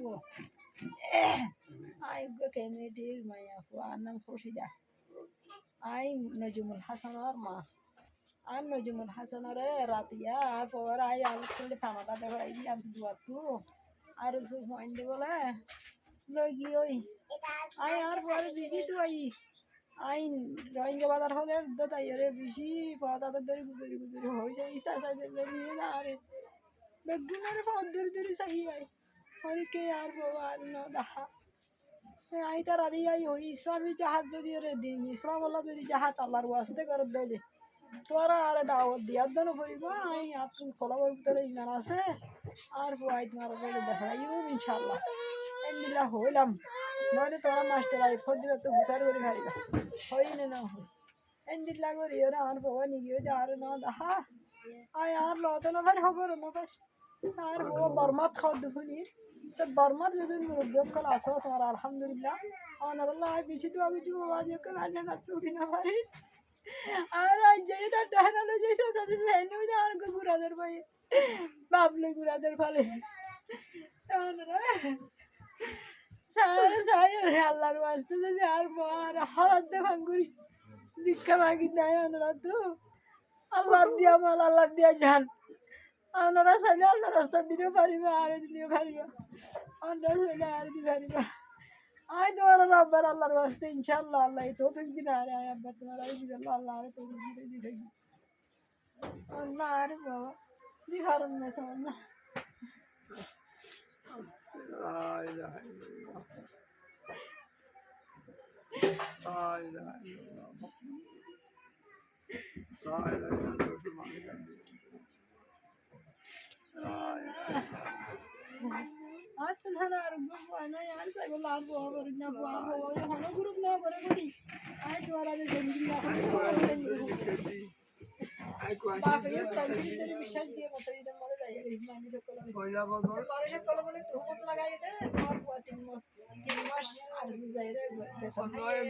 O I go কেমেডির মায়া ফু আর নাম খুশিদা I Nazmul হাসানের মা আর নজমুল হাসানের রাতিয়া আর পর আই আলু করলে টামাটা দেখো আই দিয়ে আমি দুয়ারটু আর মহিন্দে বলে লই গি ওই আই আর পরে বেশি তো আই রোহিঙ্গা বাজার হলে তাই রে বেশি পদাদের ধরে গুজরি গুজরি হয়েছে ইচ্ছা চাইছে যে নিয়ে না আরে বেগুনের পথ ধরে ধরে চাই আই হরে কে আর বাবা আর না দেখা আই তার আরে আই ওই ইসলামী জাহাজ যদি রে দিন ইসলাম আল্লাহ যদি জাহাজ আল্লাহর ওয়াস্তে করে দিলে তোরা আরে দাওয়াত দিয়ার জন্য পড়িব আই আর তুমি কলমের ভিতরে ইমান আছে আর আই তোমার বলে দেখাইব ইনশাল্লাহ এমনিলা হইলাম নইলে তোরা মাস্টার আই ফোন দিলে তো বিচার করে খাইবা হই না হই এমনিলা করি ওরা আর বাবা নিয়ে আর না দেখা আই আর লত না ভাই খবর না ভাই আর বাবা বর্মাত খাওয়া দুপুনির তো বর্মার যদি মুরব্বীকল আসো তোমার আলহামদুলিল্লাহ আমার আল্লাহ বেশি তো আমি বাবা দিয়ে আনে না তুই না পারি আর আজ যাই তার ডাহানো যাই তাদের হেনই না আর গুড়াদের ভাই বাবলে গুড়াদের ফলে সারা সাই রে আল্লাহর ওয়াস্তে যদি আর আর হরাত দেখান করি ভিক্ষা মাগি দেয় আমরা তো আল্লাহর দিয়া মাল আল্লাহর দিয়া জান আমরা চাইলে আল্লাহ রাস্তা দিতে পারিবা আর দিতে পারিবা আমরা চাইলে আর দিতে পারিবা আয় তোমার রব্বার আল্লাহর ওয়াস্তে ইনশাআল্লাহ আল্লাহ তৌফিক দিন আর আয় আব্বা তোমার আই দিল আল্লাহ আর তৌফিক দিতে দিতে আল্লাহ আর বাবা দি হারুন না সামনা لا إله إلا الله لا إله إلا الله لا إله إلا الله سبحانك لا إله আর তো ধর আর গ্রুপ হয় না আর সাইব লাভ হবে না বুয়া হবে হলো গ্রুপ না করে বলি আয় তোমার আরে জিন্দি না বাপে টেনশন ধরে বিশ্বাস দিয়ে মতো দিতে মনে যায় এই মানুষ সকল মানুষ সকল বলে তুমত লাগাই দে তোমার বুয়া 3 মাস আর যাই রে